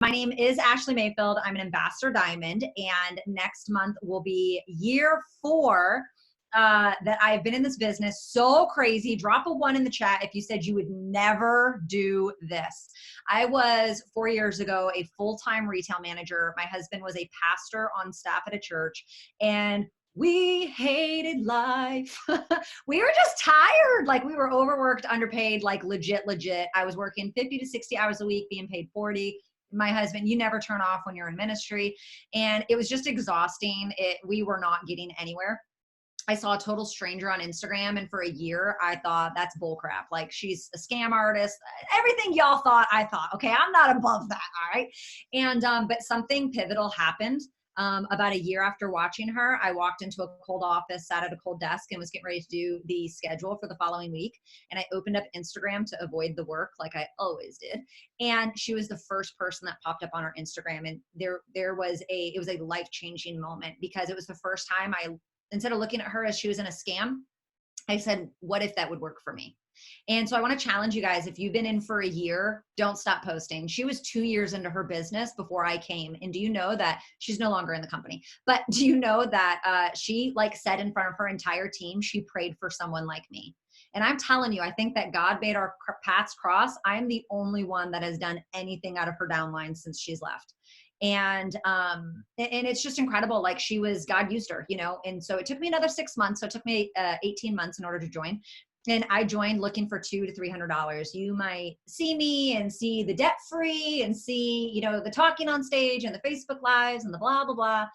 My name is Ashleigh MAYFIELD. I'm an Ambassador Diamond, and next month will be year 4 that I've been in this business. So crazy. Drop a 1 in the chat if you said you would never do this. I was 4 years ago a full-time retail manager. My husband was a pastor on staff at a church, and we hated life. We were just tired. Like, we were overworked, underpaid, like legit. I was working 50 to 60 hours a week, being paid 40. My husband, you never turn off when you're in ministry. And it was just exhausting. We were not getting anywhere. I saw a total stranger on Instagram, and for a year I thought, that's bullcrap. Like, she's a scam artist. Everything y'all thought, I thought. Okay, I'm not above that. All right. And but something pivotal happened. About a year after watching her, I walked into a cold office, sat at a cold desk, and was getting ready to do the schedule for the following week. And I opened up Instagram to avoid the work, like I always did. And she was the first person that popped up on our Instagram. And it was a life-changing moment, because it was the first time instead of looking at her as she was in a scam, I said, what if that would work for me? And so I want to challenge you guys. If you've been in for a year, don't stop posting. She was 2 years into her business before I came. And do you know that she's no longer in the company? But do you know that she said in front of her entire team, she prayed for someone like me. And I'm telling you, I think that God made our paths cross. I'm the only one that has done anything out of her downline since she's left. And it's just incredible. Like, God used her, and so it took me another 6 months. So it took me 18 months in order to join. And I joined looking for $200 to $300. You might see me and see the debt free and see, the talking on stage and the Facebook lives and the blah, blah, blah.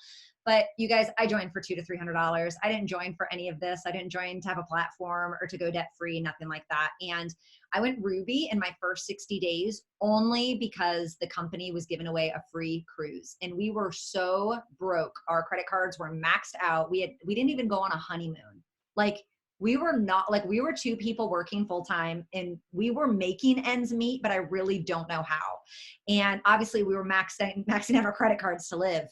But you guys, I joined for $200 to $300. I didn't join for any of this. I didn't join to have a platform or to go debt free, nothing like that. And I went Ruby in my first 60 days only because the company was giving away a free cruise. And we were so broke. Our credit cards were maxed out. We didn't even go on a honeymoon. We were 2 people working full time, and we were making ends meet, but I really don't know how. And obviously we were maxing out our credit cards to live.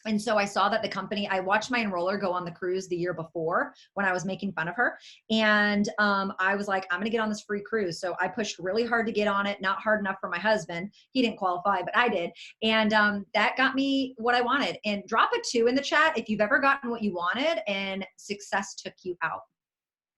And so I saw that the company, I watched my enroller go on the cruise the year before when I was making fun of her. And I was like, I'm going to get on this free cruise. So I pushed really hard to get on it, not hard enough for my husband. He didn't qualify, but I did. And that got me what I wanted. And drop a 2 in the chat if you've ever gotten what you wanted and success took you out.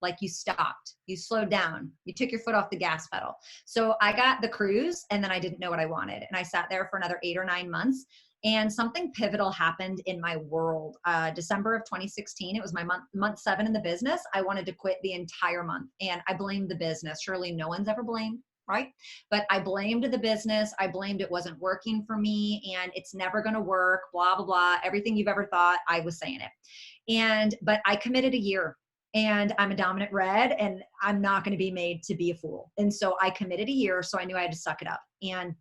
Like, you stopped, you slowed down, you took your foot off the gas pedal. So I got the cruise, and then I didn't know what I wanted. And I sat there for another 8 or 9 months. And something pivotal happened in my world. December of 2016, it was my month 7 in the business. I wanted to quit the entire month, and I blamed the business. Surely no one's ever blamed, right? But I blamed the business. I blamed it wasn't working for me, and it's never going to work, blah, blah, blah. Everything you've ever thought, I was saying it. But I committed a year. And I'm a dominant red, and I'm not going to be made to be a fool. And so I committed a year, so I knew I had to suck it up. And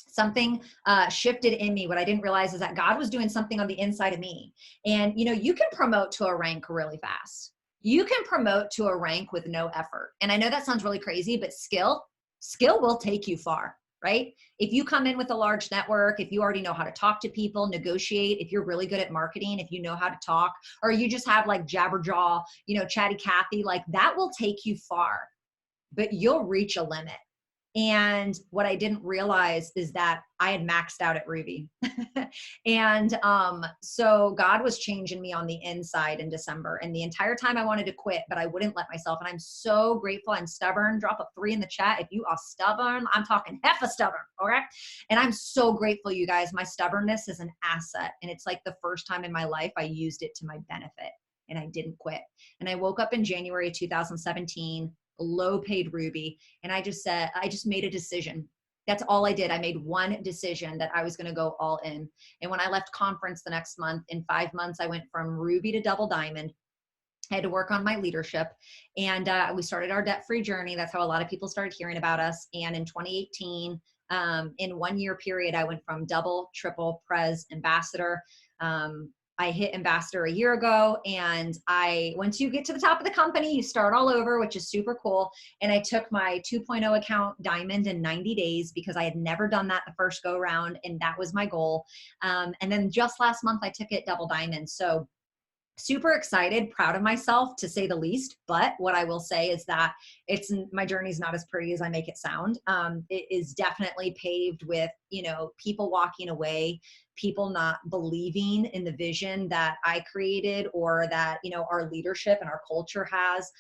something shifted in me. What I didn't realize is that God was doing something on the inside of me. And, you can promote to a rank really fast. You can promote to a rank with no effort. And I know that sounds really crazy, but skill will take you far, right? If you come in with a large network, if you already know how to talk to people, negotiate, if you're really good at marketing, if you know how to talk, or you just have jabberjaw, chatty Cathy, that will take you far, but you'll reach a limit. And what I didn't realize is that I had maxed out at Ruby. And so God was changing me on the inside in December. And the entire time I wanted to quit, but I wouldn't let myself. And I'm so grateful. I'm stubborn. Drop a 3 in the chat if you are stubborn. I'm talking heffa stubborn. Okay. And I'm so grateful, you guys. My stubbornness is an asset. And it's like the first time in my life I used it to my benefit, and I didn't quit. And I woke up in January 2017, low paid Ruby. And I just made a decision. That's all I did. I made one decision that I was going to go all in. And when I left conference the next month, in 5 months, I went from Ruby to double diamond. I had to work on my leadership, and we started our debt-free journey. That's how a lot of people started hearing about us. And in 2018, in 1 year period, I went from double, triple, pres, ambassador. I hit ambassador a year ago, and once you get to the top of the company, you start all over, which is super cool. And I took my 2.0 account diamond in 90 days because I had never done that the first go round, and that was my goal. And then just last month, I took it double diamond. So super excited, proud of myself to say the least. But what I will say is that my journey's not as pretty as I make it sound. It is definitely paved with, people walking away, people not believing in the vision that I created or that, our leadership and our culture has,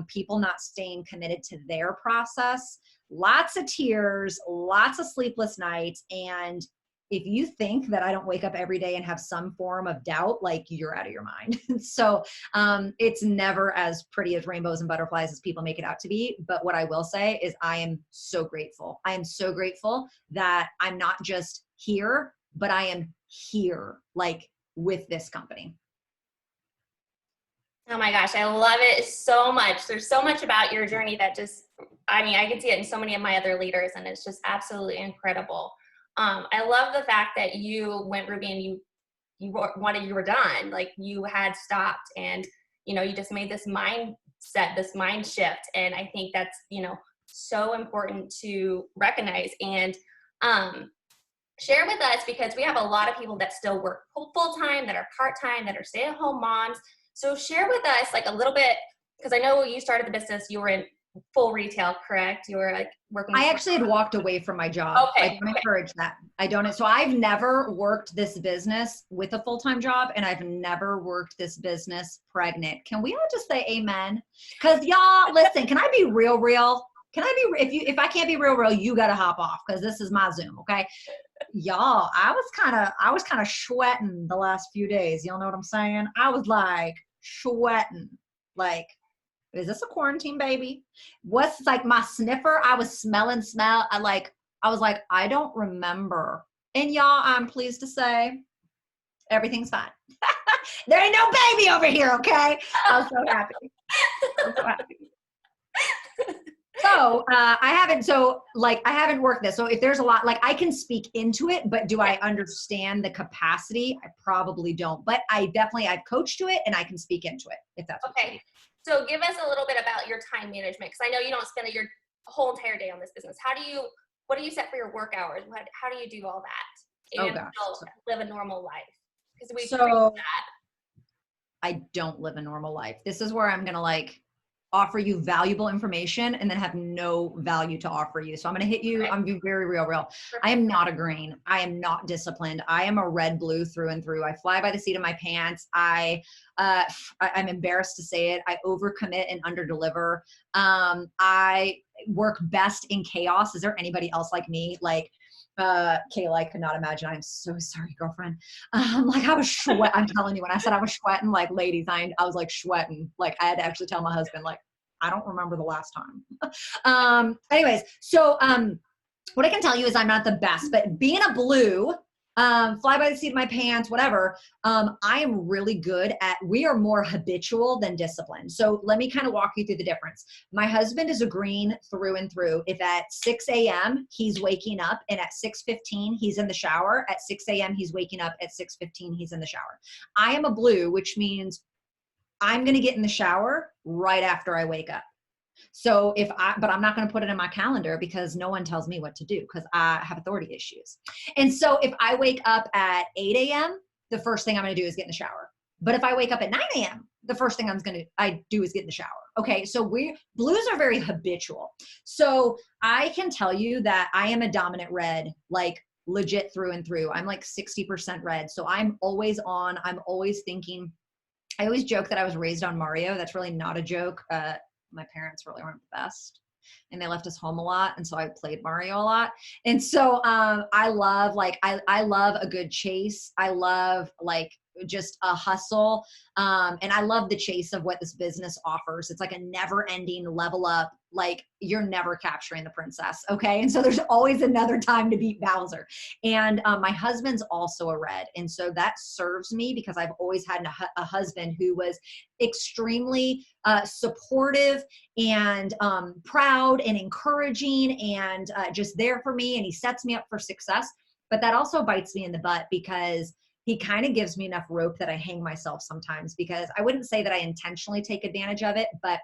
people not staying committed to their process, lots of tears, lots of sleepless nights. And if you think that I don't wake up every day and have some form of doubt, like, you're out of your mind. So it's never as pretty as rainbows and butterflies as people make it out to be. But what I will say is I am so grateful. I am so grateful that I'm not just here, but I am here, like, with this company. Oh my gosh, I love it so much. There's so much about your journey that I can see it in so many of my other leaders, and it's just absolutely incredible. I love the fact that you went, Ruby, and you were done. Like, you had stopped, and, you just made this mindset, this mind shift. And I think that's, so important to recognize and share with us, because we have a lot of people that still work full-time, that are part-time, that are stay-at-home moms. So share with us, like, a little bit, because I know when you started the business, you were in full retail, correct? You were, like, working. I actually had walked away from my job. Okay. I don't encourage that. I don't. So I've never worked this business with a full-time job, and I've never worked this business pregnant. Can we all just say amen? Because y'all, listen, can I be real? Can I be, if I can't be real, you got to hop off, because this is my Zoom. Okay. Y'all, I was kind of sweating the last few days. Y'all know what I'm saying? I was like sweating, like, is this a quarantine baby? What's, like, my sniffer? I was smelling. I was like, I don't remember. And y'all, I'm pleased to say everything's fine. There ain't no baby over here. Okay. I was so happy. So I haven't worked this. So if there's a lot, like, I can speak into it, but do I understand the capacity? I probably don't, but I've coached to it, and I can speak into it, if that's okay. So give us a little bit about your time management, because I know you don't spend your whole entire day on this business. What do you set for your work hours? How do you do all that? And live a normal life? Because we that. I don't live a normal life. This is where I'm going to, offer you valuable information and then have no value to offer you. So I'm going to hit you. I'm being very real. I am not a green. I am not disciplined. I am a red blue through and through. I fly by the seat of my pants. I'm embarrassed to say it. I overcommit and underdeliver. I work best in chaos. Is there anybody else like me? Kayla, I could not imagine. I'm so sorry, girlfriend. I was sweating. I'm telling you, when I said I was sweating, ladies, I was like sweating. I had to actually tell my husband, I don't remember the last time. Anyways, so what I can tell you is I'm not the best, but being a blue, fly by the seat of my pants, whatever, I am really good at, we are more habitual than disciplined. So let me kind of walk you through the difference. My husband is a green through and through. If at 6 a.m. he's waking up, and at 6:15 he's in the shower, at 6 a.m. he's waking up, at 6:15 he's in the shower. I am a blue, which means I'm going to get in the shower right after I wake up. So but I'm not going to put it in my calendar, because no one tells me what to do, because I have authority issues. And so if I wake up at 8 a.m., the first thing I'm going to do is get in the shower. But if I wake up at 9 a.m., the first thing I do is get in the shower. Okay. So blues are very habitual. So I can tell you that I am a dominant red, legit through and through. I'm 60% red. So I'm always on. I'm always thinking. I always joke that I was raised on Mario. That's really not a joke. My parents really weren't the best, and they left us home a lot. And so I played Mario a lot. And so I love, I love a good chase. I love just a hustle. And I love the chase of what this business offers. It's like a never ending level up. You're never capturing the princess. Okay. And so there's always another time to beat Bowser. And my husband's also a red. And so that serves me, because I've always had a husband who was extremely supportive and proud and encouraging and just there for me. And he sets me up for success. But that also bites me in the butt, because he kind of gives me enough rope that I hang myself sometimes, because I wouldn't say that I intentionally take advantage of it, but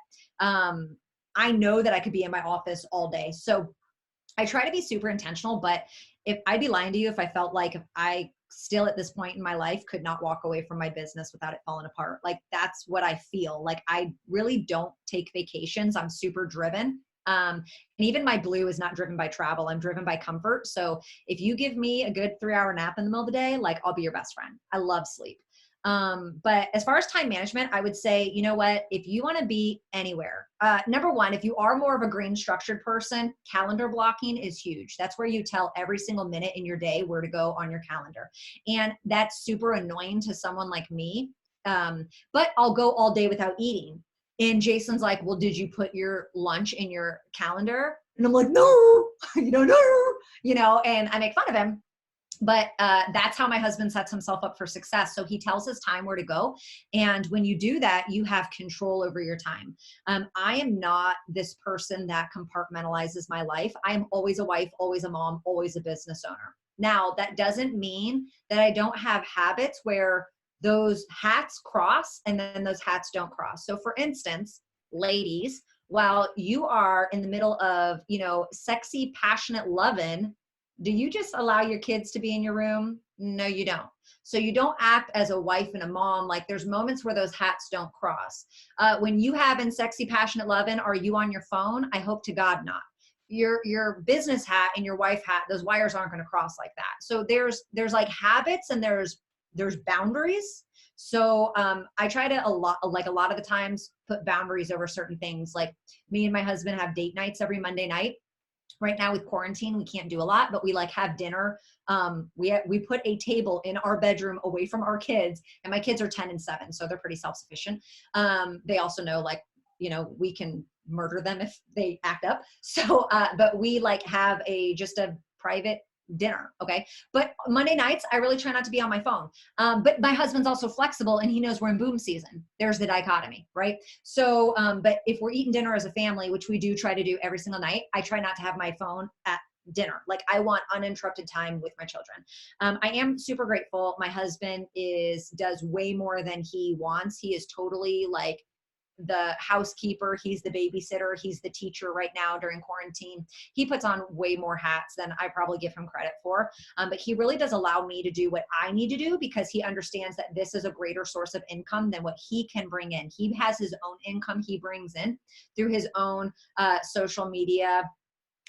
I know that I could be in my office all day. So I try to be super intentional, but if I'd be lying to you if I felt like if I still at this point in my life could not walk away from my business without it falling apart. Like that's what I feel. Like I really don't take vacations. I'm super driven. And even my blue is not driven by travel. I'm driven by comfort. So if you give me a good 3-hour nap in the middle of the day, like I'll be your best friend. I love sleep. But as far as time management, I would say, you know what, if you want to be anywhere, number one, if you are more of a green structured person, calendar blocking is huge. That's where you tell every single minute in your day where to go on your calendar. And that's super annoying to someone like me. But I'll go all day without eating. And Jason's like, well, did you put your lunch in your calendar? And I'm like, no, you don't know, and I make fun of him. But that's how my husband sets himself up for success. So he tells his time where to go. And when you do that, you have control over your time. I am not this person that compartmentalizes my life. I am always a wife, always a mom, always a business owner. Now, that doesn't mean that I don't have habits where those hats cross and then those hats don't cross. So for instance, ladies, while you are in the middle of, sexy, passionate loving, do you just allow your kids to be in your room? No, you don't. So you don't act as a wife and a mom. Like there's moments where those hats don't cross. When you have in sexy, passionate loving, are you on your phone? I hope to God not. Your business hat and your wife hat, those wires aren't going to cross like that. So there's like habits and there's boundaries. So I try to a lot of the times put boundaries over certain things. Like me and my husband have date nights every Monday night. Right now with quarantine, we can't do a lot, but we like have dinner. We put a table in our bedroom away from our kids, and my kids are 10 and 7, so they're pretty self-sufficient. They also know we can murder them if they act up. So, but we like have just a private dinner. Okay. But Monday nights, I really try not to be on my phone. But my husband's also flexible and he knows we're in boom season. There's the dichotomy, right? So, but if we're eating dinner as a family, which we do try to do every single night, I try not to have my phone at dinner. Like I want uninterrupted time with my children. I am super grateful. My husband does way more than he wants. He is totally like the housekeeper. He's the babysitter. He's the teacher right now during quarantine. He puts on way more hats than I probably give him credit for. But he really does allow me to do what I need to do because he understands that this is a greater source of income than what he can bring in. He has his own income he brings in through his own social media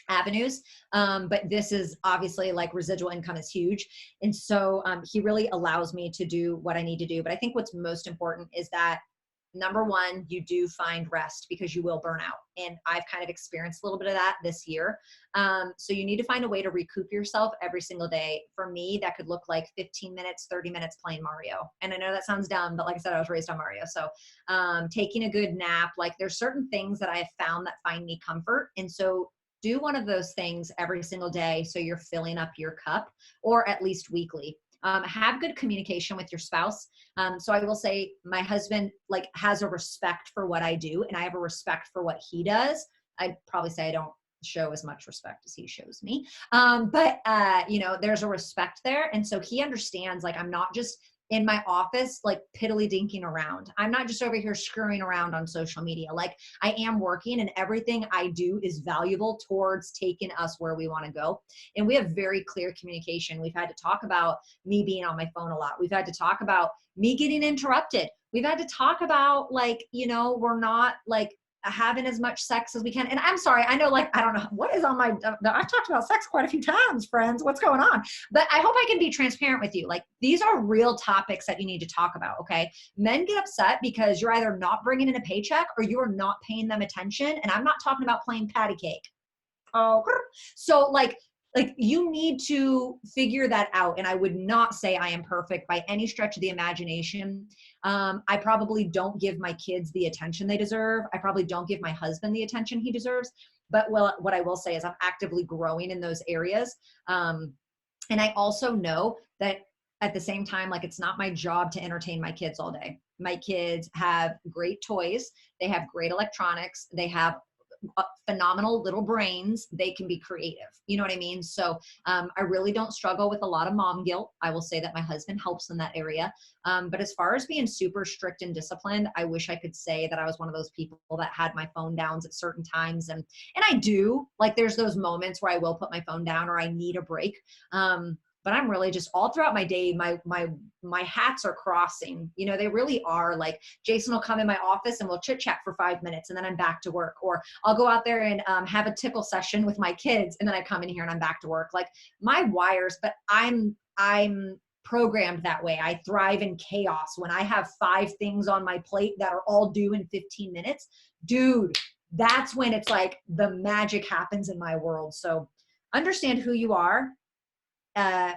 avenues. But this is obviously like residual income is huge. And so he really allows me to do what I need to do. But I think what's most important is that number one, you do find rest because you will burn out. And I've kind of experienced a little bit of that this year. So you need to find a way to recoup yourself every single day. For me, that could look like 15 minutes, 30 minutes playing Mario. And I know that sounds dumb, but like I said, I was raised on Mario. So taking a good nap, like there's certain things that I have found that find me comfort. And so do one of those things every single day so you're filling up your cup, or at least weekly. Have good communication with your spouse. So I will say my husband like has a respect for what I do and I have a respect for what he does. I'd probably say I don't show as much respect as he shows me. But there's a respect there. And so he understands like I'm not just in my office, like piddly dinking around. I'm not just over here screwing around on social media. Like I am working and everything I do is valuable towards taking us where we want to go. And we have very clear communication. We've had to talk about me being on my phone a lot. We've had to talk about me getting interrupted. We've had to talk about like, we're not like having as much sex as we can. And I'm sorry, I know, like, I don't know what is on my, I've talked about sex quite a few times, friends, what's going on? But I hope I can be transparent with you. Like, these are real topics that you need to talk about, okay? Men get upset because you're either not bringing in a paycheck or you are not paying them attention. And I'm not talking about playing patty cake. Oh, so like you need to figure that out. And I would not say I am perfect by any stretch of the imagination. I probably don't give my kids the attention they deserve. I probably don't give my husband the attention he deserves. But what I will say is I'm actively growing in those areas. And I also know that at the same time, like it's not my job to entertain my kids all day. My kids have great toys. They have great electronics. They have phenomenal little brains, they can be creative. You know what I mean? So I really don't struggle with a lot of mom guilt. I will say that my husband helps in that area. But as far as being super strict and disciplined, I wish I could say that I was one of those people that had my phone downs at certain times. And I do, like, there's those moments where I will put my phone down or I need a break. But I'm really just all throughout my day, my hats are crossing. You know, they really are. Like, Jason will come in my office and we'll chit chat for 5 minutes and then I'm back to work. Or I'll go out there and have a tickle session with my kids and then I come in here and I'm back to work. Like, my wires, but I'm programmed that way. I thrive in chaos. When I have 5 things on my plate that are all due in 15 minutes, dude, that's when it's like the magic happens in my world. So understand who you are.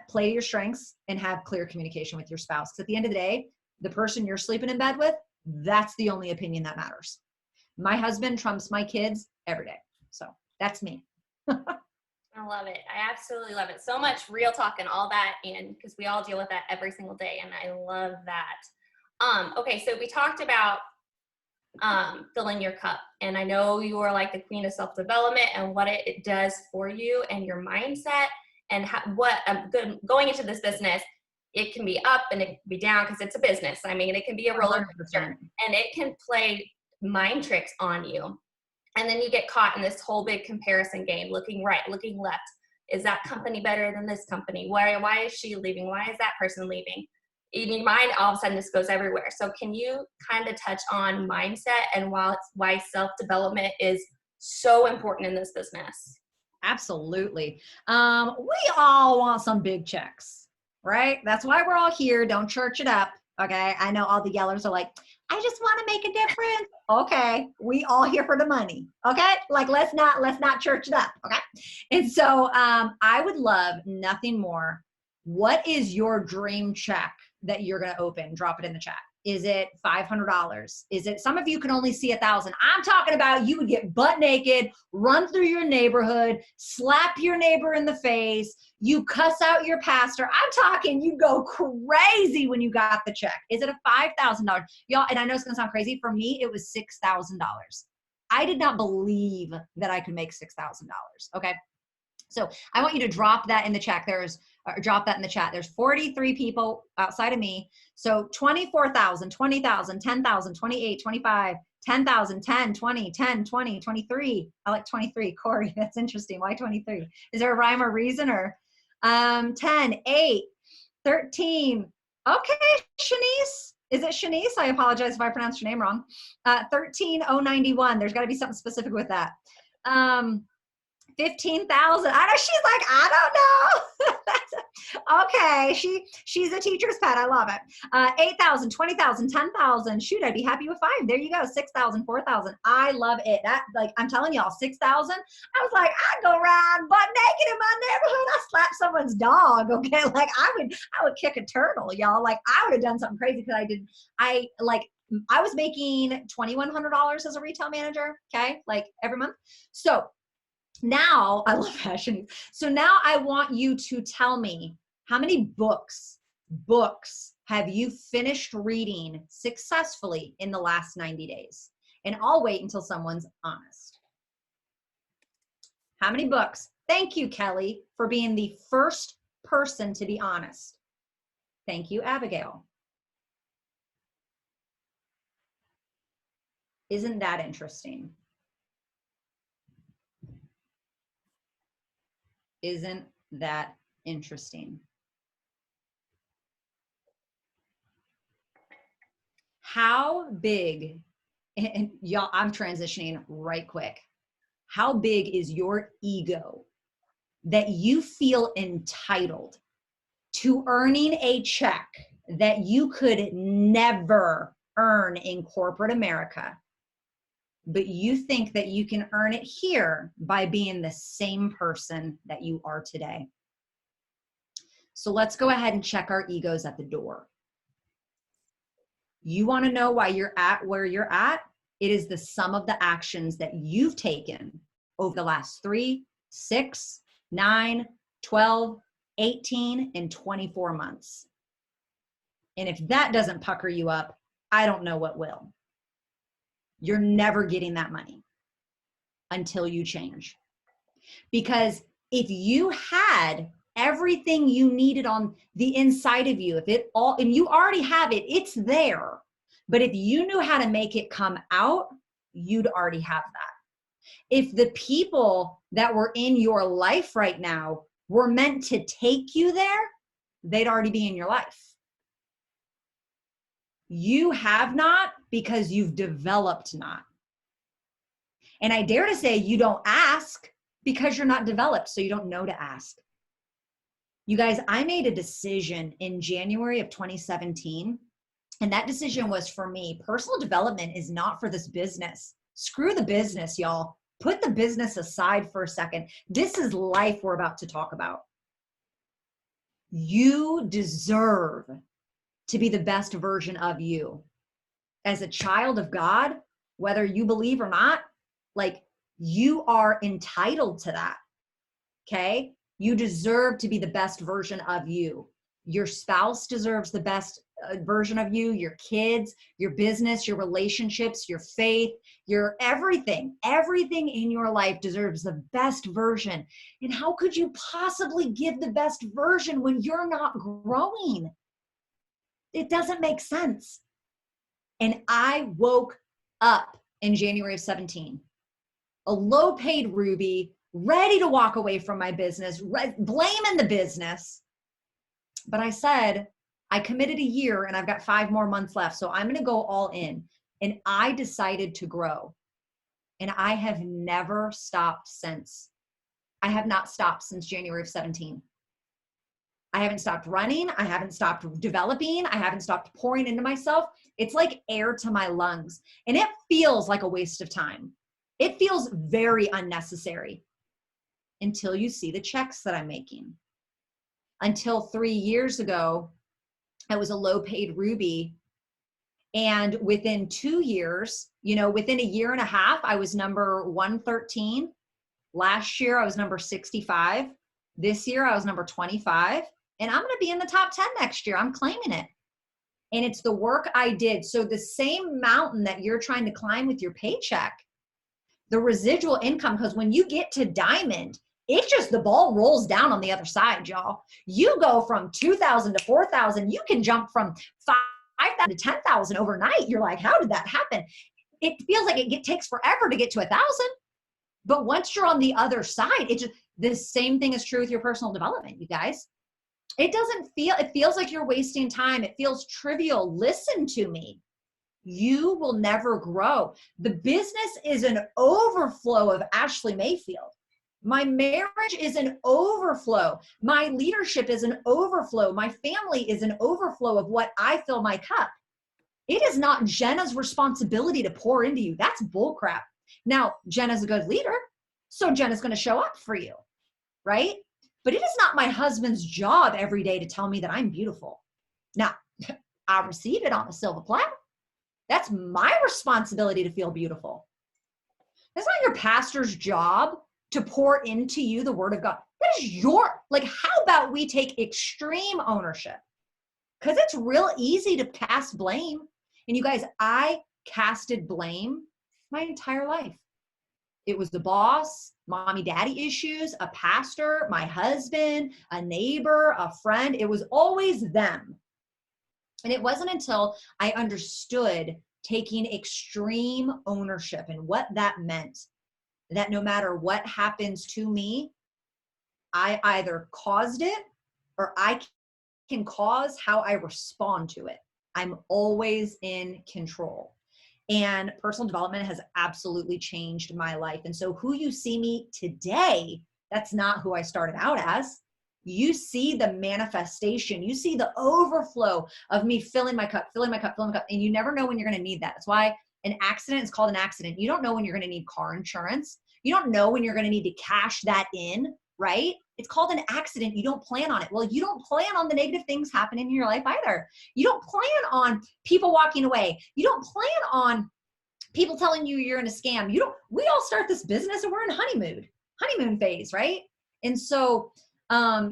Play to your strengths and have clear communication with your spouse. Because at the end of the day, the person you're sleeping in bed with, that's the only opinion that matters. My husband trumps my kids every day. So that's me. I love it. I absolutely love it. So much real talk and all that, and because we all deal with that every single day, and I love that. Okay, so we talked about filling your cup, and I know you are like the queen of self-development and what it does for you and your mindset. And going into this business, it can be up and it can be down because it's a business. I mean, it can be a roller coaster, and it can play mind tricks on you. And then you get caught in this whole big comparison game, looking right, looking left. Is that company better than this company? Why is she leaving? Why is that person leaving? In your mind, all of a sudden, this goes everywhere. So can you kind of touch on mindset and why self-development is so important in this business? Absolutely. We all want some big checks, right? That's why we're all here. Don't church it up. Okay. I know all the yellers are like, I just want to make a difference. Okay. We all here for the money. Okay. Like, let's not church it up. Okay. And so, I would love nothing more. What is your dream check that you're going to open? Drop it in the chat. Is it $500? Is it, some of you can only see 1,000. I'm talking about you would get butt naked, run through your neighborhood, slap your neighbor in the face, you cuss out your pastor. I'm talking you go crazy when you got the check. Is it a $5,000? Y'all, and I know it's gonna sound crazy. For me, it was $6,000. I did not believe that I could make $6,000. Okay. So I want you to drop that in the chat. Drop that in the chat. There's 43 people outside of me. So 24,000, 20,000, 10,000, 28, 25, 10,000, 10, 20, 10, 20, 23. I like 23. Corey, that's interesting. Why 23? Is there a rhyme or reason? Or 10, 8, 13. Okay, Shanice. Is it Shanice? I apologize if I pronounced your name wrong. 13,091. There's got to be something specific with that. 15,000. I know, she's like, I don't know. Okay. She's a teacher's pet. I love it. 8,000, 20,000, 10,000. Shoot, I'd be happy with 5. There you go. 6,000, 4,000. I love it. That, like, I'm telling y'all, 6,000. I was like, I'd go around butt naked in my neighborhood. I slap someone's dog. Okay. Like, I would kick a turtle, y'all. Like, I would have done something crazy because I was making $2,100 as a retail manager. Okay. Like, every month. So now, I love fashion. So now I want you to tell me, how many books have you finished reading successfully in the last 90 days? And I'll wait until someone's honest. How many books? Thank you, Kelly, for being the first person to be honest. Thank you, Abigail. Isn't that interesting? Isn't that interesting? How big, and y'all, I'm transitioning right quick. How big is your ego that you feel entitled to earning a check that you could never earn in corporate America, but you think that you can earn it here by being the same person that you are today? So let's go ahead and check our egos at the door. You want to know why you're at where you're at? It is the sum of the actions that you've taken over the last 3, 6, 9, 12, 18, and 24 months. And if that doesn't pucker you up, I don't know what will. You're never getting that money until you change. Because if you had everything you needed on the inside of you, if it all, and you already have it, it's there. But if you knew how to make it come out, you'd already have that. If the people that were in your life right now were meant to take you there, they'd already be in your life. You have not because you've developed not. And I dare to say you don't ask because you're not developed, so you don't know to ask. You guys, I made a decision in January of 2017, and that decision was for me. Personal development is not for this business. Screw the business, y'all. Put the business aside for a second. This is life we're about to talk about. You deserve to be the best version of you. As a child of God, whether you believe or not, like, you are entitled to that. Okay? You deserve to be the best version of you. Your spouse deserves the best version of you, your kids, your business, your relationships, your faith, your everything. Everything in your life deserves the best version. And how could you possibly give the best version when you're not growing? It doesn't make sense. And I woke up in January of 17, a low-paid Ruby, ready to walk away from my business, blaming the business. But I said, I committed a year and I've got 5 more months left. So I'm going to go all in. And I decided to grow. And I have never stopped since. I have not stopped since January of 17. I haven't stopped running. I haven't stopped developing. I haven't stopped pouring into myself. It's like air to my lungs. And it feels like a waste of time. It feels very unnecessary until you see the checks that I'm making. Until 3 years ago, I was a low-paid Ruby. And within 2 years, within a year and a half, I was number 113. Last year, I was number 65. This year, I was number 25. And I'm going to be in the top 10 next year. I'm claiming it. And it's the work I did. So the same mountain that you're trying to climb with your paycheck, the residual income, because when you get to diamond, it's just the ball rolls down on the other side, y'all. You go from 2,000 to 4,000. You can jump from 5,000 to 10,000 overnight. You're like, how did that happen? It feels like it takes forever to get to 1,000. But once you're on the other side, the same thing is true with your personal development, you guys. It feels like you're wasting time. It feels trivial. Listen to me. You will never grow. The business is an overflow of Ashleigh Mayfield. My marriage is an overflow. My leadership is an overflow. My family is an overflow of what I fill my cup. It is not Jenna's responsibility to pour into you. That's bullcrap. Now, Jenna's a good leader, so Jenna's going to show up for you, right? But it is not my husband's job every day to tell me that I'm beautiful. Now, I receive it on a silver platter. That's my responsibility to feel beautiful. That's not your pastor's job to pour into you the word of God. That is how about we take extreme ownership? Because it's real easy to cast blame. And you guys, I casted blame my entire life. It was the boss, mommy, daddy issues, a pastor, my husband, a neighbor, a friend. It was always them. And it wasn't until I understood taking extreme ownership and what that meant, that no matter what happens to me, I either caused it or I can cause how I respond to it. I'm always in control. And personal development has absolutely changed my life. And so who you see me today, that's not who I started out as. You see the manifestation. You see the overflow of me filling my cup, filling my cup, filling my cup. And you never know when you're going to need that. That's why an accident is called an accident. You don't know when you're going to need car insurance. You don't know when you're going to need to cash that in, right? It's called an accident. You don't plan on it. Well, you don't plan on the negative things happening in your life either. You don't plan on people walking away. You don't plan on people telling you you're in a scam. We all start this business and we're in honeymoon phase, right? And so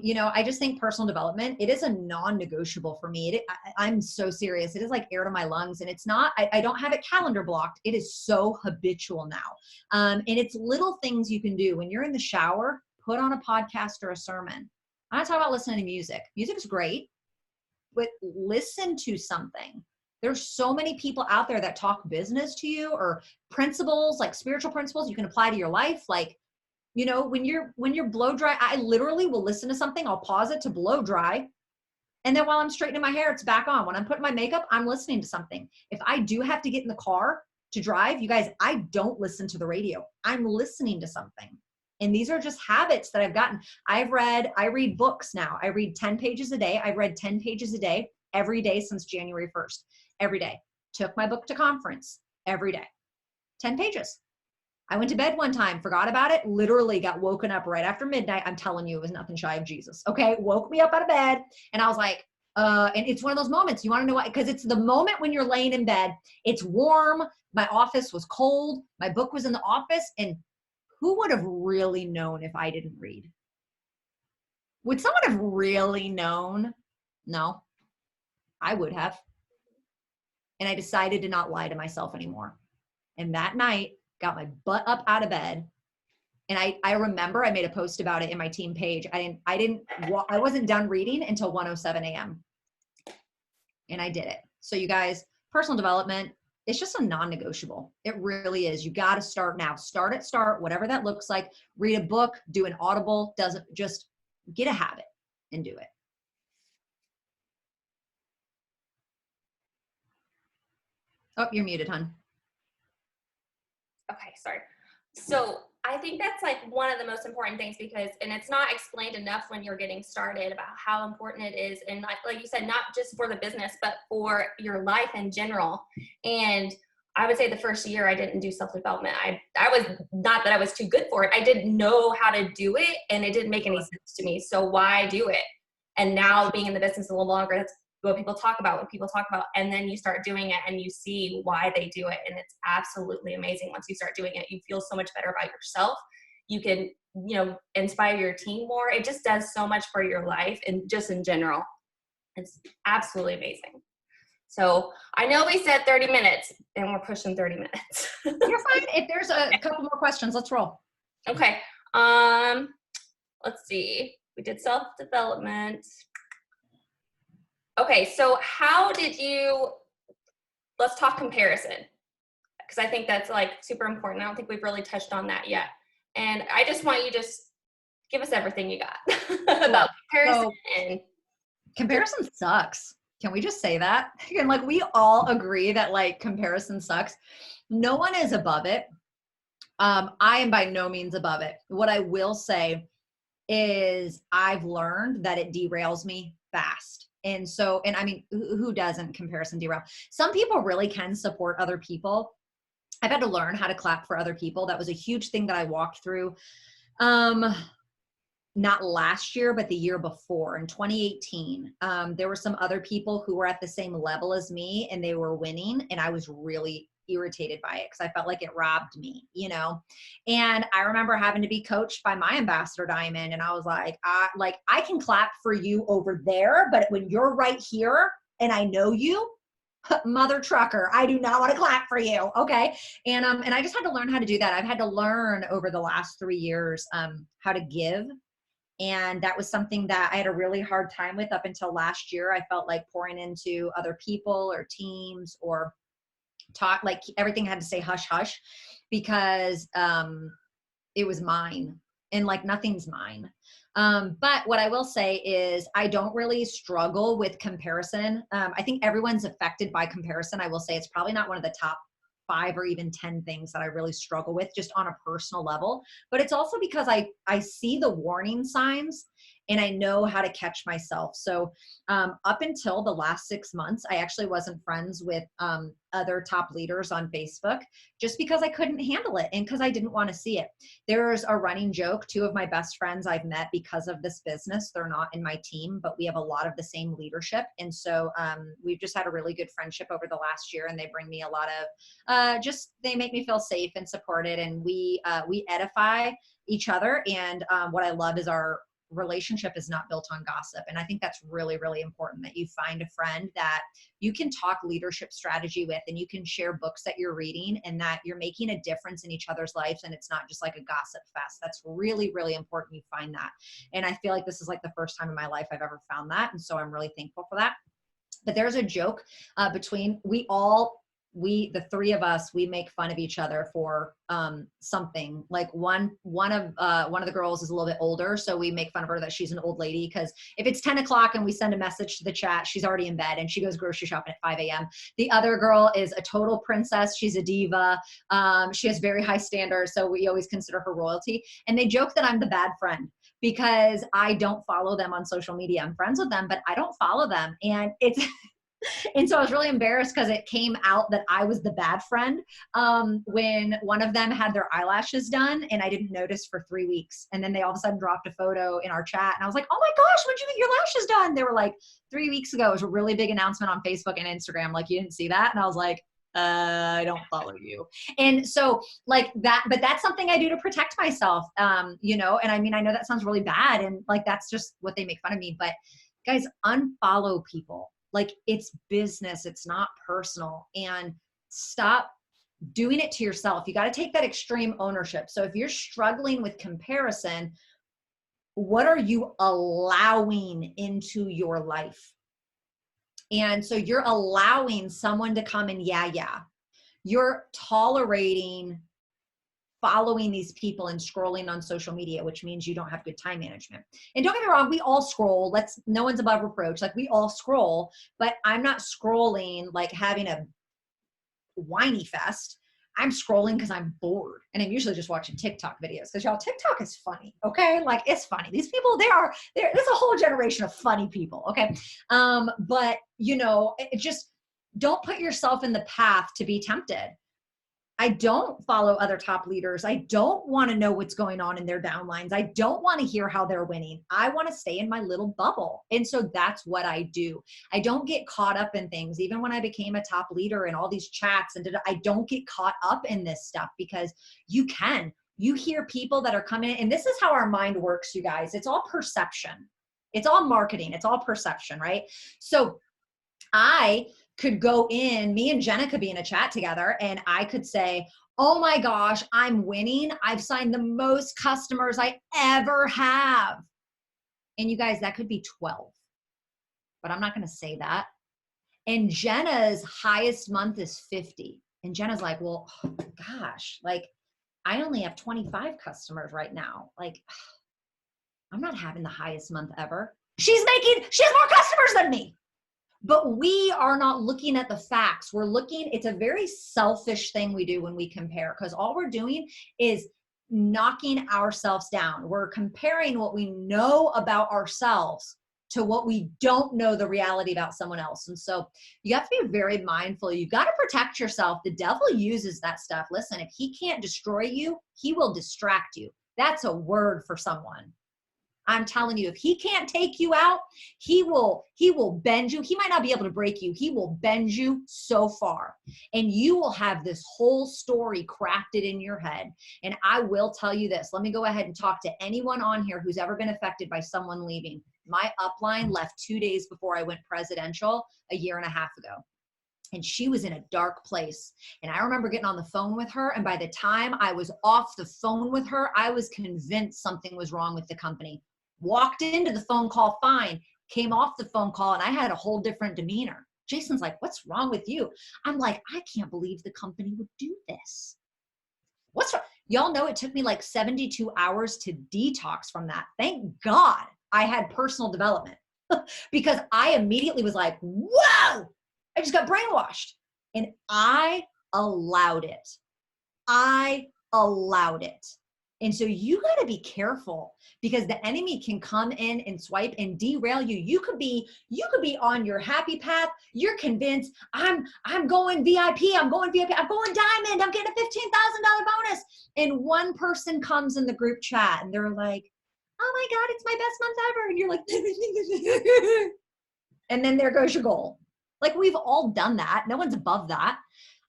You know, I just think personal development, it is a non-negotiable for me. I'm so serious. It is like air to my lungs, and it's not, I don't have it calendar blocked. It is so habitual now. And it's little things you can do when you're in the shower, put on a podcast or a sermon. I'm not talking about listening to music. Music is great, but listen to something. There's so many people out there that talk business to you, or principles, like spiritual principles you can apply to your life. Like, you know, when you're blow dry, I literally will listen to something. I'll pause it to blow dry. And then while I'm straightening my hair, it's back on. When I'm putting my makeup, I'm listening to something. If I do have to get in the car to drive, you guys, I don't listen to the radio. I'm listening to something. And these are just habits that I've gotten. I read books now. I read 10 pages a day. I've read 10 pages a day every day since January 1st. Every day. Took my book to conference every day. 10 pages. I went to bed one time, forgot about it, literally got woken up right after midnight. I'm telling you, it was nothing shy of Jesus. Okay. Woke me up out of bed. And I was like, and it's one of those moments, you want to know why? Because it's the moment when you're laying in bed, it's warm. My office was cold. My book was in the office. And who would have really known if I didn't read? Would someone have really known? No, I would have. And I decided to not lie to myself anymore. And that night, got my butt up out of bed. And I remember I made a post about it in my team page. I wasn't done reading until 1:07 a.m. And I did it. So you guys, personal development, it's just a non-negotiable. It really is. You got to start now. Start, whatever that looks like. Read a book, do an audible, doesn't just get a habit and do it. Oh, you're muted, hon. Okay, sorry. So I think that's like one of the most important things, because, and it's not explained enough when you're getting started about how important it is. And like you said, not just for the business, but for your life in general. And I would say the first year I didn't do self-development. I was, not that I was too good for it. I didn't know how to do it, and it didn't make any sense to me. So why do it? And now being in the business a little longer, that's what people talk about, and then you start doing it and you see why they do it. And it's absolutely amazing. Once you start doing it, you feel so much better about yourself. You can, you know, inspire your team more. It just does so much for your life and just in general. It's absolutely amazing. So I know we said 30 minutes and we're pushing 30 minutes. You're fine. If there's a couple more questions, let's roll. Okay. Let's see. We did self-development. Okay, so how did you, let's talk comparison, because I think that's like super important. I don't think we've really touched on that yet. And I just want you to just give us everything you got about comparison. And comparison sucks. Can we just say that? And like, we all agree that like comparison sucks. No one is above it. I am by no means above it. What I will say is I've learned that it derails me fast. And so, and I mean, who doesn't comparison derail? Some people really can support other people. I've had to learn how to clap for other people. That was a huge thing that I walked through. Not last year, but the year before in 2018. There were some other people who were at the same level as me and they were winning. And I was really irritated by it because I felt like it robbed me, you know? And I remember having to be coached by my ambassador Diamond. And I was like, I can clap for you over there, but when you're right here and I know you, mother trucker, I do not want to clap for you. Okay. And I just had to learn how to do that. I've had to learn over the last 3 years, how to give. And that was something that I had a really hard time with up until last year. I felt like pouring into other people or teams or talk, like everything had to say hush, hush, because it was mine and like nothing's mine. But what I will say is I don't really struggle with comparison. I think everyone's affected by comparison. I will say it's probably not one of the top 5 or even 10 things that I really struggle with just on a personal level, but it's also because I see the warning signs and I know how to catch myself. So up until the last 6 months, I actually wasn't friends with other top leaders on Facebook just because I couldn't handle it and because I didn't want to see it. There's a running joke. 2 of my best friends I've met because of this business. They're not in my team, but we have a lot of the same leadership. And so we've just had a really good friendship over the last year, and they bring me a lot of they make me feel safe and supported, and we edify each other. And what I love is our relationship is not built on gossip. And I think that's really, really important, that you find a friend that you can talk leadership strategy with, and you can share books that you're reading, and that you're making a difference in each other's lives. And it's not just like a gossip fest. That's really, really important. You find that. And I feel like this is like the first time in my life I've ever found that. And so I'm really thankful for that. But there's a joke between the three of us, we make fun of each other for something. Like one of the girls is a little bit older, so we make fun of her that she's an old lady, because if it's 10 o'clock and we send a message to the chat, she's already in bed and she goes grocery shopping at 5 a.m. The other girl is a total princess. She's a diva. She has very high standards, so we always consider her royalty. And they joke that I'm the bad friend because I don't follow them on social media. I'm friends with them, but I don't follow them. And it's and so I was really embarrassed because it came out that I was the bad friend when one of them had their eyelashes done, and I didn't notice for 3 weeks. And then they all of a sudden dropped a photo in our chat, and I was like, oh my gosh, when'd you get your lashes done? They were like, 3 weeks ago. It was a really big announcement on Facebook and Instagram. Like, you didn't see that? And I was like, I don't follow you. And so like that, but that's something I do to protect myself, you know, and I mean, I know that sounds really bad, and like, that's just what they make fun of me, but guys, unfollow people. Like, it's business. It's not personal. And stop doing it to yourself. You got to take that extreme ownership. So if you're struggling with comparison, what are you allowing into your life? And so you're allowing someone to come and yeah. You're tolerating following these people and scrolling on social media, which means you don't have good time management. And don't get me wrong, we all scroll. No one's above reproach. Like, we all scroll, but I'm not scrolling like having a whiny fest. I'm scrolling because I'm bored, and I'm usually just watching TikTok videos, because y'all, TikTok is funny. Okay. Like, it's funny. These people, there's a whole generation of funny people. Okay. But you know, it just, don't put yourself in the path to be tempted. I don't follow other top leaders. I don't want to know what's going on in their downlines. I don't want to hear how they're winning. I want to stay in my little bubble. And so that's what I do. I don't get caught up in things. Even when I became a top leader and all these chats, I don't get caught up in this stuff, because you hear people that are coming in, and this is how our mind works, you guys. It's all perception. It's all marketing. It's all perception, right? So I could go in, me and Jenna could be in a chat together, and I could say, oh my gosh, I'm winning. I've signed the most customers I ever have. And you guys, that could be 12, but I'm not going to say that. And Jenna's highest month is 50. And Jenna's like, well, oh gosh, like, I only have 25 customers right now. Like, I'm not having the highest month ever. She has more customers than me. But we are not looking at the facts. It's a very selfish thing we do when we compare, because all we're doing is knocking ourselves down. We're comparing what we know about ourselves to what we don't know the reality about someone else. And so you have to be very mindful. You've got to protect yourself. The devil uses that stuff. Listen, if he can't destroy you, he will distract you. That's a word for someone. I'm telling you, if he can't take you out, he will bend you. He might not be able to break you. He will bend you so far, and you will have this whole story crafted in your head. And I will tell you this. Let me go ahead and talk to anyone on here who's ever been affected by someone leaving. My upline left 2 days before I went presidential a year and a half ago. And she was in a dark place. And I remember getting on the phone with her. And by the time I was off the phone with her, I was convinced something was wrong with the company. Walked into the phone call fine, came off the phone call, and I had a whole different demeanor. Jason's like, what's wrong with you? I'm like, I can't believe the company would do this. What's wrong? Y'all know it took me like 72 hours to detox from that. Thank God I had personal development because I immediately was like, whoa, I just got brainwashed. And I allowed it. I allowed it. And so you got to be careful, because the enemy can come in and swipe and derail you. You could be on your happy path. You're convinced I'm going VIP. I'm going VIP. I'm going diamond. I'm getting a $15,000 bonus. And one person comes in the group chat and they're like, oh my God, it's my best month ever. And you're like, and then there goes your goal. Like, we've all done that. No one's above that.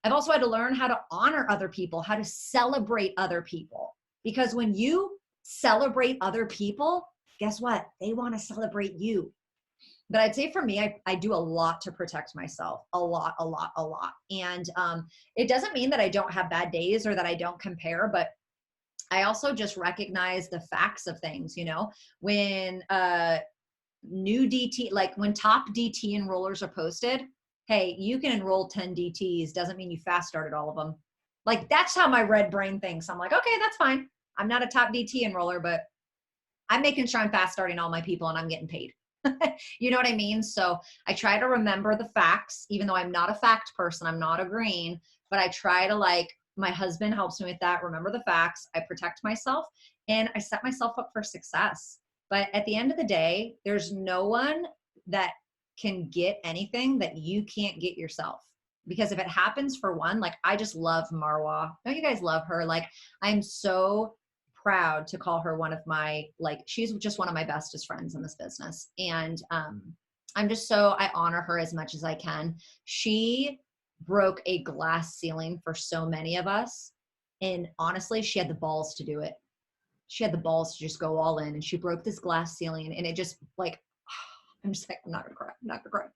I've also had to learn how to honor other people, how to celebrate other people. Because when you celebrate other people, guess what? They want to celebrate you. But I'd say for me, I do a lot to protect myself, a lot. And it doesn't mean that I don't have bad days or that I don't compare, but I also just recognize the facts of things, when new DT, like when top DT enrollers are posted, hey, you can enroll 10 DTs, doesn't mean you fast started all of them. Like, that's how my red brain thinks. I'm like, okay, that's fine. I'm not a top DT enroller, but I'm making sure I'm fast starting all my people and I'm getting paid. You know what I mean? So I try to remember the facts, even though I'm not a fact person, I'm not agreeing, but I try to, like, my husband helps me with that. Remember the facts. I protect myself and I set myself up for success. But at the end of the day, there's no one that can get anything that you can't get yourself. Because if it happens for one, like, I just love Marwa. Don't you guys love her? Like, I'm so proud to call her one of my, like, she's just one of my bestest friends in this business. And I honor her as much as I can. She broke a glass ceiling for so many of us. And honestly, she had the balls to do it. She had the balls to just go all in, and she broke this glass ceiling, and it just, like, I'm just like, I'm not gonna cry. I'm not gonna cry.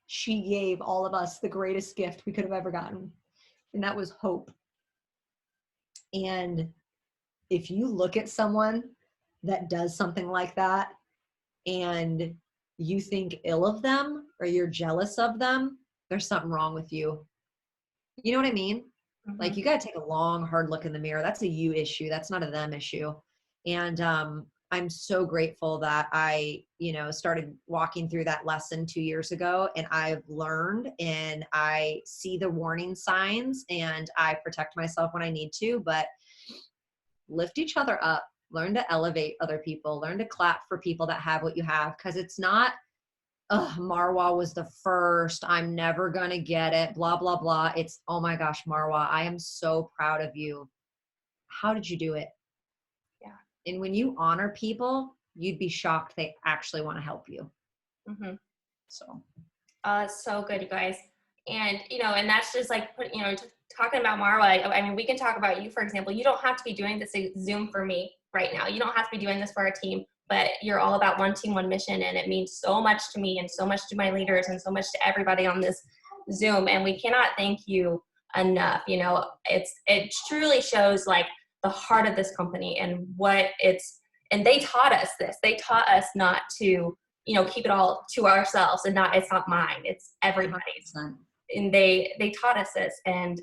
She gave all of us the greatest gift we could have ever gotten, and that was hope. And if you look at someone that does something like that and you think ill of them or you're jealous of them, there's something wrong with you. You know what I mean? Mm-hmm. Like, you got to take a long, hard look in the mirror. That's a you issue. That's not a them issue. And I'm so grateful that I, started walking through that lesson 2 years ago, and I've learned, and I see the warning signs, and I protect myself when I need to, but lift each other up, learn to elevate other people, learn to clap for people that have what you have. 'Cause it's not, oh, Marwa was the first, I'm never going to get it, blah, blah, blah. It's, oh my gosh, Marwa, I am so proud of you. How did you do it? Yeah. And when you honor people, you'd be shocked they actually want to help you. Mm-hmm. So. It's so good, you guys. And, and that's just like, talking about Marwa, I mean, we can talk about you, for example. You don't have to be doing this Zoom for me right now. You don't have to be doing this for our team, but you're all about one team, one mission. And it means so much to me and so much to my leaders and so much to everybody on this Zoom. And we cannot thank you enough. It truly shows, like, the heart of this company and and they taught us this. They taught us not to, keep it all to ourselves and it's not mine, it's everybody's. 100%. And they taught us this, and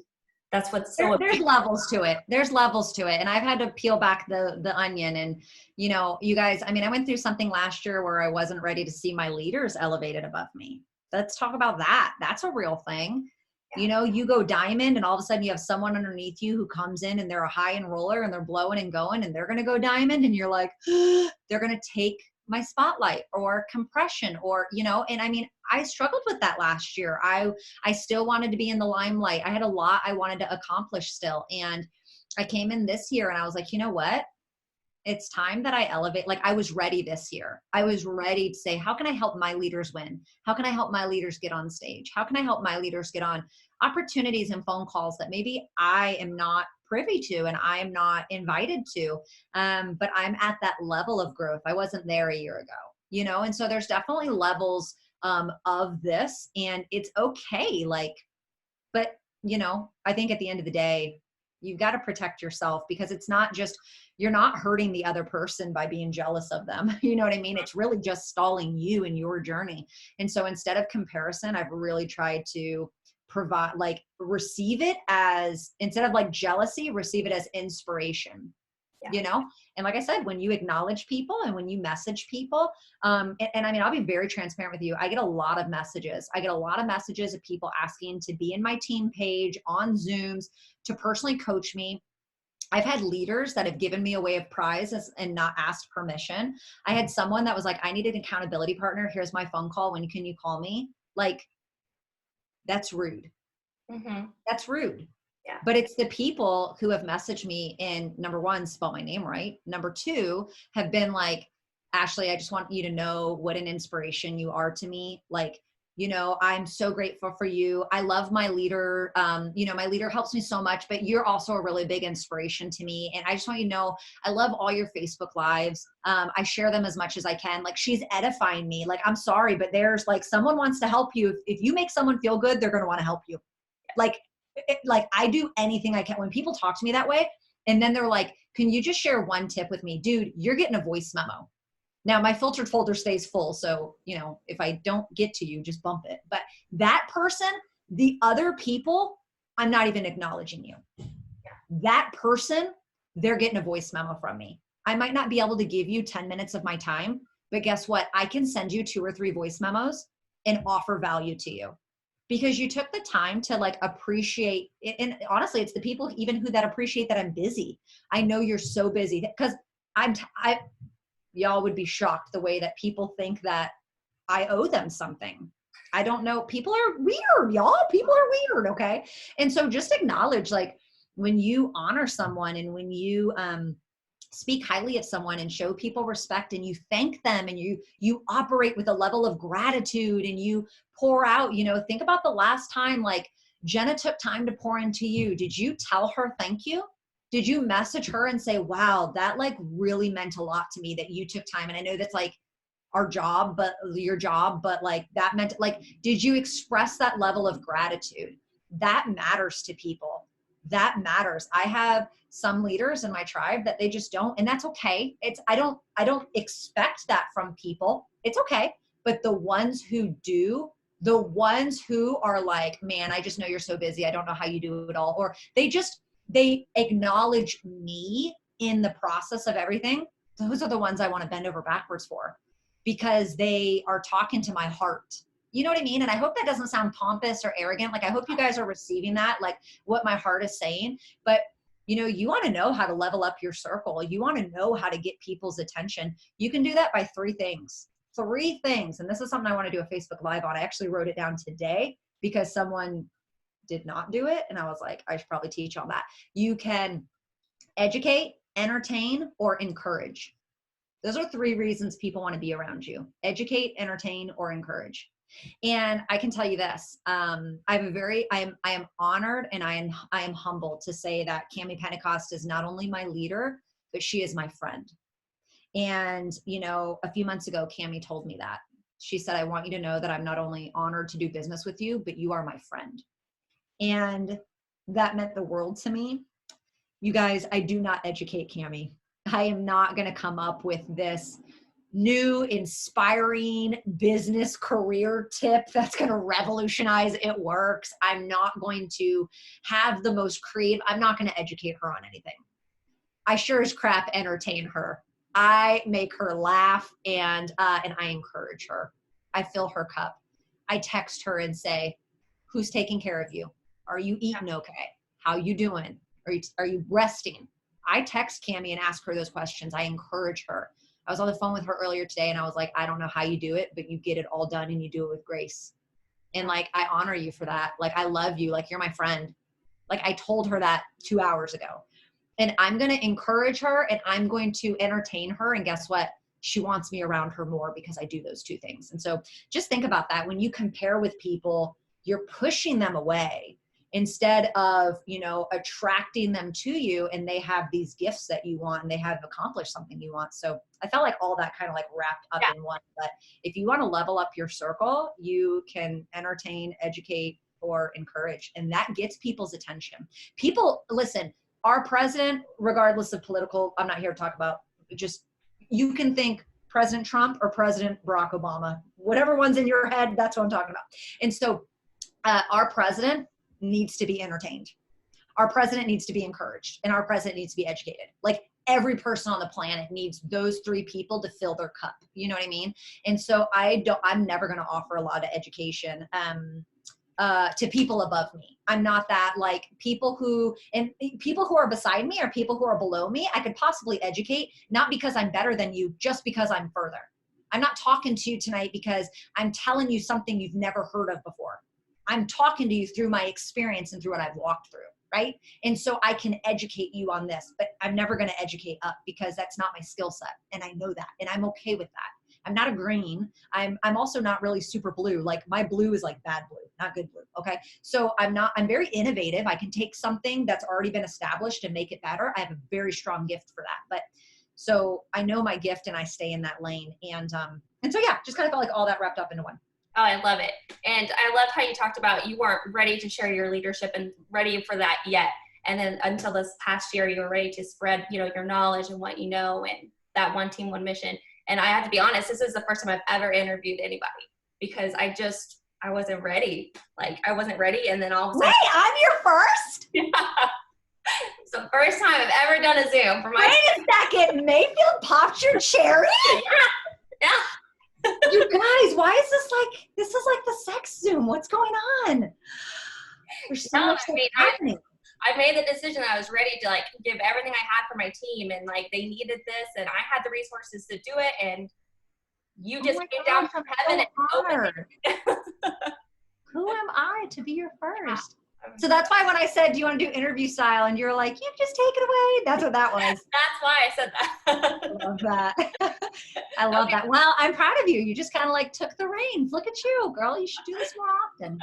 that's what's so there's levels to it. There's levels to it. And I've had to peel back the onion. And, you guys, I mean, I went through something last year where I wasn't ready to see my leaders elevated above me. Let's talk about that. That's a real thing. Yeah. You go diamond, and all of a sudden you have someone underneath you who comes in and they're a high enroller and they're blowing and going, and they're going to go diamond. And you're like, they're going to take my spotlight or compression or, and I mean, I struggled with that last year. I still wanted to be in the limelight. I had a lot I wanted to accomplish still. And I came in this year and I was like, you know what? It's time that I elevate. Like, I was ready this year. I was ready to say, how can I help my leaders win? How can I help my leaders get on stage? How can I help my leaders get on opportunities and phone calls that maybe I am not privy to and I am not invited to, but I'm at that level of growth. I wasn't there a year ago, and so there's definitely levels of this, and it's okay. Like, but I think at the end of the day, you've got to protect yourself, because it's not just, you're not hurting the other person by being jealous of them. You know what I mean? It's really just stalling you in your journey. And so instead of comparison, I've really tried to provide, like, receive it as, instead of like jealousy, receive it as inspiration. Yeah. And like I said, when you acknowledge people and when you message people, and I mean, I'll be very transparent with you. I get a lot of messages. I get a lot of messages of people asking to be in my team page on Zooms, to personally coach me. I've had leaders that have given me away of prizes and not asked permission. I had someone that was like, I need an accountability partner. Here's my phone call. When can you call me? Like, that's rude. Mm-hmm. That's rude. Yeah. But it's the people who have messaged me and, number one, spelled my name right. Number two, have been like, Ashleigh, I just want you to know what an inspiration you are to me. Like, you know, I'm so grateful for you. I love my leader. You know, my leader helps me so much, but you're also a really big inspiration to me. And I just want you to know, I love all your Facebook lives. I share them as much as I can. Like, she's edifying me. Like, I'm sorry, but there's like, someone wants to help you. If you make someone feel good, they're going to want to help you. Like, like I do anything I can. When people talk to me that way, and then they're like, can you just share one tip with me? Dude, you're getting a voice memo. Now my filtered folder stays full. So, you know, if I don't get to you, just bump it. But that person, the other people, I'm not even acknowledging you. That person, they're getting a voice memo from me. I might not be able to give you 10 minutes of my time, but guess what? I can send you 2 or 3 voice memos and offer value to you because you took the time to like appreciate it. And honestly, it's the people even who that appreciate that I'm busy. I know you're so busy because y'all would be shocked the way that people think that I owe them something. I don't know. People are weird, y'all. People are weird. Okay. And so just acknowledge, like, when you honor someone and when you speak highly of someone and show people respect and you thank them and you operate with a level of gratitude and you pour out, you know, think about the last time like Jenna took time to pour into you. Did you tell her thank you? Did you message her and say, wow, that like really meant a lot to me that you took time? And I know that's like our job, but your job, but like that meant, like, did you express that level of gratitude? That matters to people. That matters. I have some leaders in my tribe that they just don't, and that's okay. I don't expect that from people. It's okay. But the ones who do, the ones who are like, man, I just know you're so busy. I don't know how you do it all. Or they acknowledge me in the process of everything. Those are the ones I want to bend over backwards for because they are talking to my heart. You know what I mean? And I hope that doesn't sound pompous or arrogant. Like, I hope you guys are receiving that, like what my heart is saying. But, you know, you want to know how to level up your circle. You want to know how to get people's attention. You can do that by 3 things. 3 things. And this is something I want to do a Facebook Live on. I actually wrote it down today because someone did not do it. And I was like, I should probably teach on that. You can educate, entertain, or encourage. Those are 3 reasons people want to be around you. Educate, entertain, or encourage. And I can tell you this, I am honored and I am humbled to say that Cami Pentecost is not only my leader, but she is my friend. And, you know, a few months ago, Cami told me that. She said, I want you to know that I'm not only honored to do business with you, but you are my friend. And that meant the world to me. You guys, I do not educate Cami. I am not going to come up with this new inspiring business career tip that's going to revolutionize it works. I'm not going to have the most creative. I'm not going to educate her on anything. I sure as crap entertain her. I make her laugh and I encourage her. I fill her cup. I text her and say, who's taking care of you? Are you eating okay? How you doing? Are you resting? I text Cami and ask her those questions. I encourage her. I was on the phone with her earlier today and I was like, I don't know how you do it, but you get it all done and you do it with grace. And like, I honor you for that. Like, I love you. Like, you're my friend. Like, I told her that 2 hours ago. And I'm going to encourage her and I'm going to entertain her. And guess what? She wants me around her more because I do those 2 things. And so just think about that. When you compare with people, you're pushing them away instead of, you know, attracting them to you, and they have these gifts that you want and they have accomplished something you want. So I felt like all that kind of like wrapped up in one. But if you want to level up your circle, you can entertain, educate, or encourage, and that gets people's attention. People, listen, our president, regardless of political, I'm not here to talk about, just, you can think President Trump or President Barack Obama, whatever one's in your head, that's what I'm talking about. And so our president needs to be entertained. Our president needs to be encouraged, and our president needs to be educated. Like, every person on the planet needs those 3 people to fill their cup. You know what I mean? And so I'm never going to offer a lot of education to people above me. I'm not that, like, people who are beside me or people who are below me, I could possibly educate, not because I'm better than you, just because I'm further. I'm not talking to you tonight because I'm telling you something you've never heard of before. I'm talking to you through my experience and through what I've walked through, right? And so I can educate you on this, but I'm never going to educate up because that's not my skill set. And I know that, and I'm okay with that. I'm not a green. I'm also not really super blue. Like my blue is like bad blue, not good blue. Okay. So I'm very innovative. I can take something that's already been established and make it better. I have a very strong gift for that. But so I know my gift and I stay in that lane. And so, yeah, just kind of felt like all that wrapped up into one. Oh, I love it. And I loved how you talked about you weren't ready to share your leadership and ready for that yet. And then until this past year, you were ready to spread, your knowledge and what you know, and that one team, one mission. And I have to be honest, this is the first time I've ever interviewed anybody because I wasn't ready. Like I wasn't ready. And then all of a sudden. Wait, I'm your first? Yeah. It's the first time I've ever done a Zoom for my. Wait a second, Mayfield popped your cherry? Yeah. You guys, why is this is like the sex Zoom? What's going on? There's so much happening. I made the decision that I was ready to like give everything I had for my team, and like they needed this and I had the resources to do it, and you just came down from heaven and opened it. Who am I to be your first? So that's why when I said, do you want to do interview style? And you're like, you just take it away. That's what that was. That's why I said that. I love that. I love that. Well, I'm proud of you. You just kind of like took the reins. Look at you, girl. You should do this more often.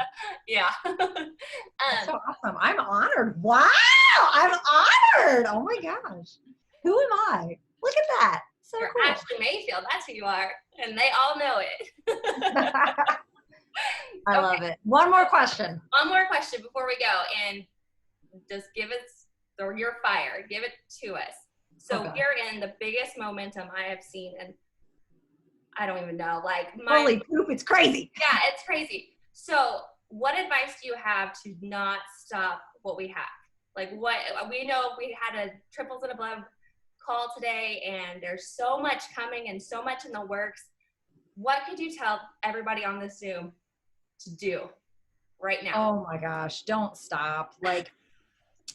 Yeah. That's so awesome. I'm honored. Wow. I'm honored. Oh my gosh. Who am I? Look at that. So You're cool. Ashleigh Mayfield. That's who you are. And they all know it. I love it. One more question. One more question before we go, and just give us your fire. Give it to us. So we're in the biggest momentum I have seen, and I don't even know. Like holy poop, it's crazy. Yeah, it's crazy. So, what advice do you have to not stop what we have? Like what we know, we had a triples and above call today, and there's so much coming and so much in the works. What could you tell everybody on this Zoom to do right now? Oh my gosh, don't stop. Like,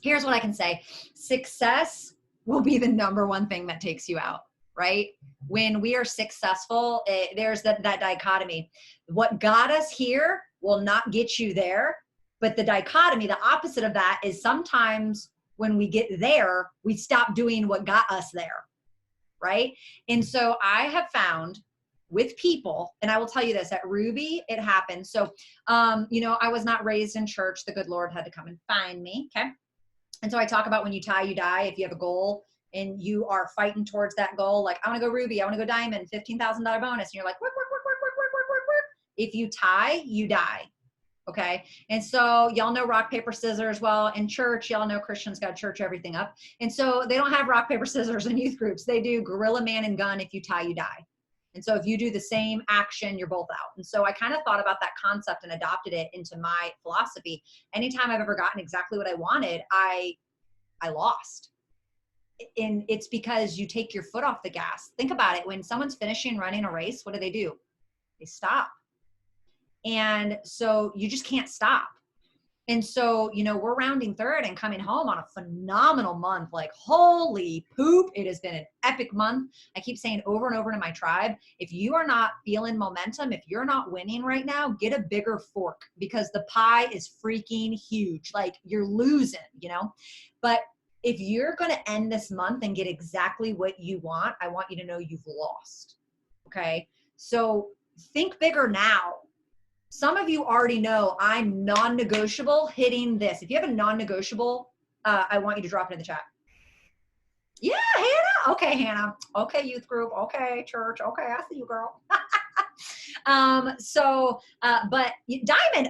here's what I can say. Success will be the number one thing that takes you out, right? When we are successful, there's that dichotomy. What got us here will not get you there. But the dichotomy, the opposite of that is sometimes when we get there, we stop doing what got us there, right? And so I have found with people, and I will tell you this, at Ruby, it happened. So, I was not raised in church. The good Lord had to come and find me, okay? And so I talk about when you tie, you die. If you have a goal and you are fighting towards that goal, like I want to go Ruby, I want to go Diamond, $15,000 bonus. And you're like, work. If you tie, you die, okay? And so y'all know rock, paper, scissors. Well, in church, y'all know Christians got church everything up. And so they don't have rock, paper, scissors in youth groups. They do gorilla, man, and gun. If you tie, you die. And so if you do the same action, you're both out. And so I kind of thought about that concept and adopted it into my philosophy. Anytime I've ever gotten exactly what I wanted, I lost. And it's because you take your foot off the gas. Think about it. When someone's finishing running a race, what do? They stop. And so you just can't stop. And so, we're rounding third and coming home on a phenomenal month. Like, holy poop, it has been an epic month. I keep saying over and over to my tribe, if you are not feeling momentum, if you're not winning right now, get a bigger fork because the pie is freaking huge. Like, you're losing, But if you're going to end this month and get exactly what you want, I want you to know you've lost. Okay? So think bigger now. Some of you already know I'm non-negotiable hitting this. If you have a non-negotiable, I want you to drop it in the chat. Yeah, Hannah. Okay, Hannah. Okay, youth group. Okay, church. Okay, I see you, girl. But Diamond, $15,000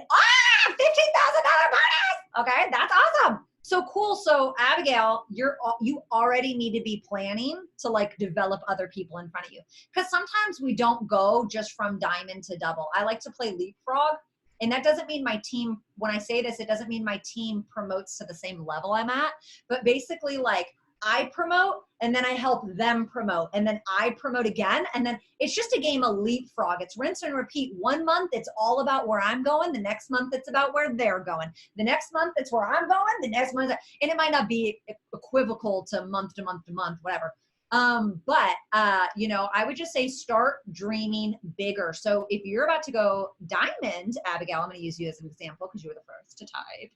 bonus. Okay, that's awesome. So cool. So Abigail, you already need to be planning to like develop other people in front of you. Because sometimes we don't go just from diamond to double. I like to play leapfrog. And that doesn't mean my team, when I say this, it doesn't mean my team promotes to the same level I'm at. But basically like I promote and then I help them promote and then I promote again. And then it's just a game of leapfrog. It's rinse and repeat. 1 month, it's all about where I'm going. The next month, it's about where they're going. The next month, it's where I'm going. The next month, and it might not be equivocal to month to month to month, whatever. You know, I would just say start dreaming bigger. So if you're about to go diamond, Abigail, I'm going to use you as an example because you were the first to type.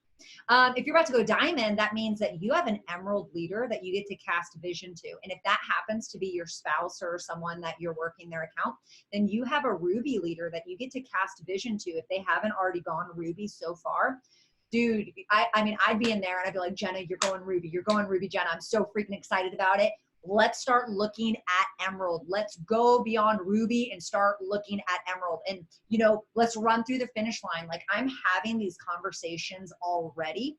If you're about to go diamond, that means that you have an emerald leader that you get to cast vision to. And if that happens to be your spouse or someone that you're working their account, then you have a ruby leader that you get to cast vision to. If they haven't already gone ruby so far, dude, I mean, I'd be in there and I'd be like, Jenna, you're going ruby. You're going ruby, Jenna. I'm so freaking excited about it. Let's start looking at emerald. Let's go beyond ruby and start looking at emerald. And, you know, let's run through the finish line. Like, I'm having these conversations already.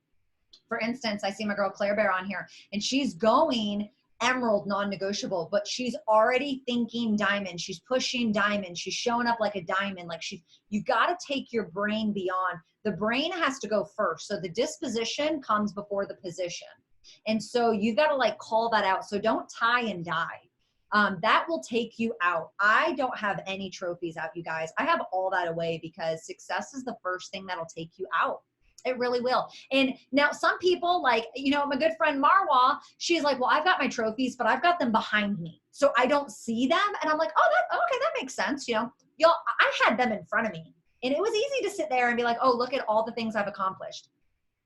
For instance, I see my girl Claire Bear on here, and she's going emerald non-negotiable, but she's already thinking diamond. She's pushing diamond. She's showing up like a diamond. Like, you got to take your brain beyond. The brain has to go first. So the disposition comes before the position. And so you've got to like call that out. So don't tie and die. That will take you out. I don't have any trophies out, you guys. I have all that away because success is the first thing that'll take you out. It really will. And now some people, like, you know, my good friend Marwa, she's like, well, I've got my trophies, but I've got them behind me, so I don't see them. And I'm like, oh, okay, that makes sense. You know, y'all, I had them in front of me, and it was easy to sit there and be like, oh, look at all the things I've accomplished.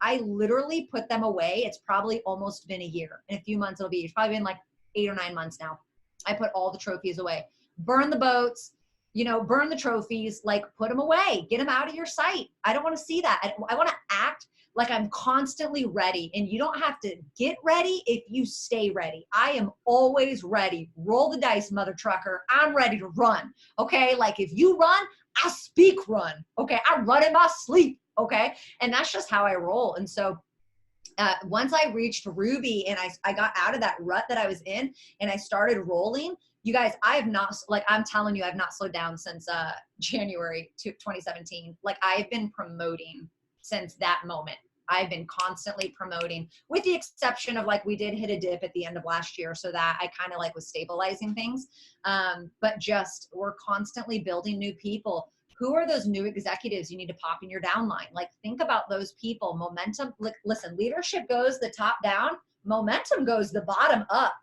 I literally put them away. It's probably almost been a year. In a few months, it's probably been like 8 or 9 months now. I put all the trophies away. Burn the boats, you know, burn the trophies, like put them away, get them out of your sight. I don't want to see that. I want to act like I'm constantly ready. And you don't have to get ready if you stay ready. I am always ready. Roll the dice, mother trucker. I'm ready to run. Okay. Like, if you run, I speak run. Okay. I run in my sleep. Okay. And that's just how I roll. And so once I reached ruby and I got out of that rut that I was in and I started rolling, you guys, I have not, like, I'm telling you, I've not slowed down since January 2017. Like, I've been promoting since that moment. I've been constantly promoting, with the exception of, like, we did hit a dip at the end of last year, so that I kind of like was stabilizing things. But just, we're constantly building new people. Who are those new executives you need to pop in your downline? Like, think about those people. Momentum, listen, leadership goes the top down, momentum goes the bottom up.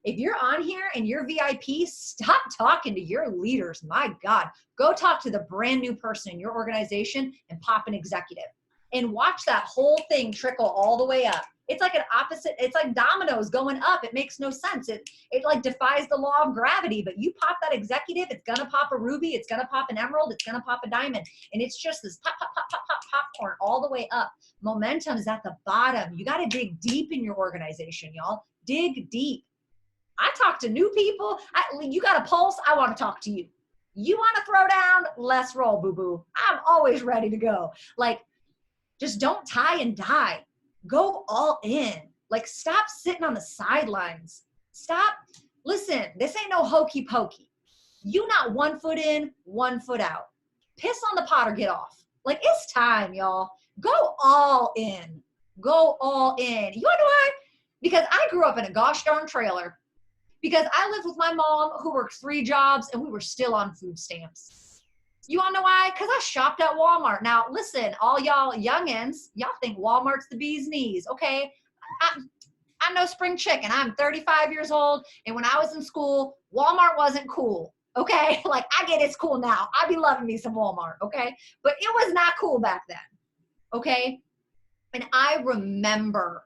If you're on here and you're VIP, stop talking to your leaders. My God, go talk to the brand new person in your organization and pop an executive and watch that whole thing trickle all the way up. It's like an opposite. It's like dominoes going up. It makes no sense. It like defies the law of gravity, but you pop that executive, it's going to pop a ruby. It's going to pop an emerald. It's going to pop a diamond. And it's just this pop, pop, pop, pop, pop, popcorn all the way up. Momentum is at the bottom. You got to dig deep in your organization, y'all. Dig deep. I talk to new people. You got a pulse, I want to talk to you. You want to throw down? Let's roll, boo-boo. I'm always ready to go. Like, just don't tie and die. Go all in. Like, stop sitting on the sidelines. Stop. Listen, this ain't no hokey pokey. You not 1 foot in, 1 foot out. Piss on the pot or get off. Like, it's time, y'all. Go all in. Go all in. You know why? Because I grew up in a gosh darn trailer. Because I lived with my mom who worked 3 jobs and we were still on food stamps. You wanna know why? Because I shopped at Walmart. Now, listen, all y'all youngins, y'all think Walmart's the bee's knees. Okay, I'm no spring chicken. I'm 35 years old. And when I was in school, Walmart wasn't cool. Okay, like, I get it's cool now. I be loving me some Walmart. Okay, but it was not cool back then. Okay, and I remember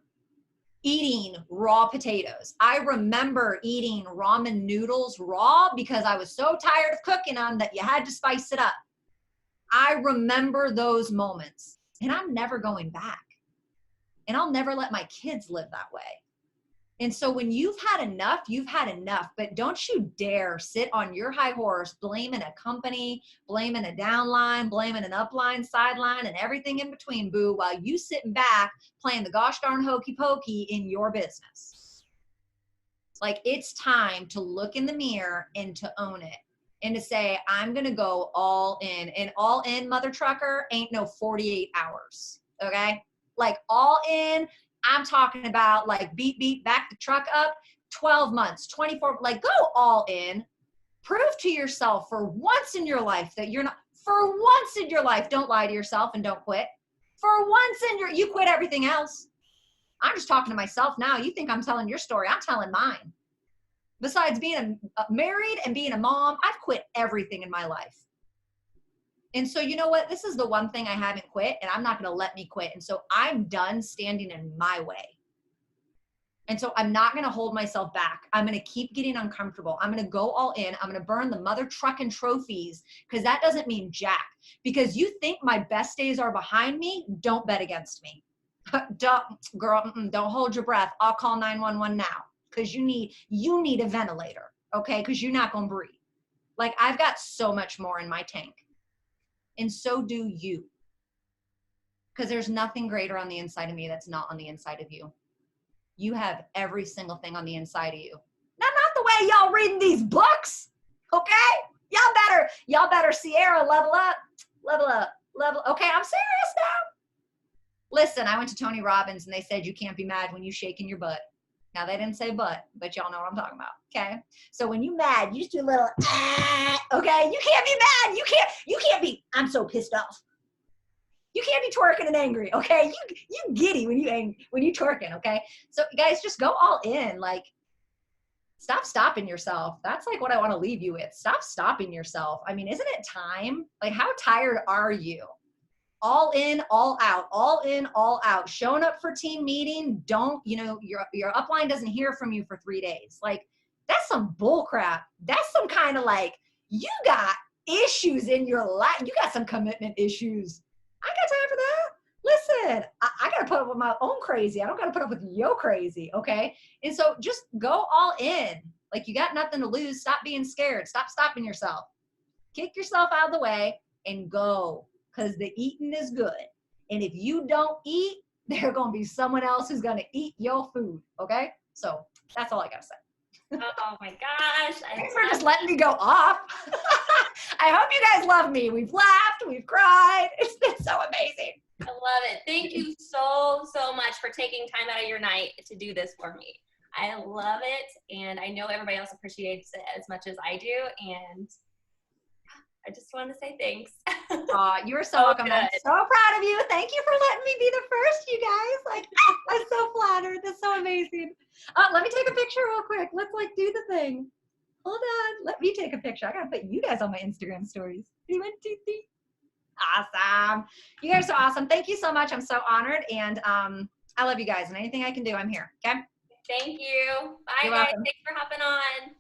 eating raw potatoes. I remember eating ramen noodles raw because I was so tired of cooking them that you had to spice it up. I remember those moments, and I'm never going back. And I'll never let my kids live that way. And so when you've had enough, you've had enough. But don't you dare sit on your high horse blaming a company, blaming a downline, blaming an upline, sideline, and everything in between, boo, while you sitting back playing the gosh darn hokey pokey in your business. Like, it's time to look in the mirror and to own it and to say, I'm going to go all in. And all in, mother trucker, ain't no 48 hours. Okay? Like, all in, I'm talking about, like, beat, back the truck up, 12 months, 24, like, go all in. Prove to yourself for once in your life that you're not, for once in your life, don't lie to yourself and don't quit. For once in you quit everything else. I'm just talking to myself now. You think I'm telling your story. I'm telling mine. Besides being married and being a mom, I've quit everything in my life. And so, you know what? This is the one thing I haven't quit, and I'm not going to let me quit. And so I'm done standing in my way. And so I'm not going to hold myself back. I'm going to keep getting uncomfortable. I'm going to go all in. I'm going to burn the mother trucking trophies, because that doesn't mean jack. Because you think my best days are behind me, don't bet against me. Don't hold your breath. I'll call 911 now, because you need a ventilator, okay? Because you're not going to breathe. Like, I've got so much more in my tank. And so do you. Because there's nothing greater on the inside of me that's not on the inside of you. You have every single thing on the inside of you. Now, not the way y'all reading these books, okay? Y'all better Sierra, level up. Okay, I'm serious now. Listen, I went to Tony Robbins and they said you can't be mad when you shaking your butt. Now, they didn't say but y'all know what I'm talking about, okay? So when you mad, you just do a little, okay? You can't be mad. You can't be, I'm so pissed off. You can't be twerking and angry, okay? You giddy when you twerking, okay? So guys, just go all in. Like, stop stopping yourself. That's like what I want to leave you with. Stop stopping yourself. I mean, isn't it time? Like, how tired are you? All in, all out, all in, all out. Showing up for team meeting, your upline doesn't hear from you for 3 days. Like, that's some bull crap. That's some kind of like, you got issues in your life. You got some commitment issues. I got time for that. Listen, I got to put up with my own crazy. I don't got to put up with your crazy, okay? And so just go all in. Like, you got nothing to lose. Stop being scared. Stop stopping yourself. Kick yourself out of the way and go. Because the eating is good. And if you don't eat, there's going to be someone else who's going to eat your food. Okay? So that's all I got to say. Oh my gosh. Thanks for just letting me go off. I hope you guys love me. We've laughed. We've cried. It's been so amazing. I love it. Thank you so much for taking time out of your night to do this for me. I love it. And I know everybody else appreciates it as much as I do. And I just want to say thanks. You are so welcome. I'm so proud of you. Thank you for letting me be the first, you guys. Like, I'm so flattered. That's so amazing. Let me take a picture real quick. Let's do the thing. Hold on. Let me take a picture. I got to put you guys on my Instagram stories. 1, 2, 3. Awesome. You guys are so awesome. Thank you so much. I'm so honored. And I love you guys. And anything I can do, I'm here. Okay? Thank you. Bye, You're guys. welcome. Thanks for hopping on.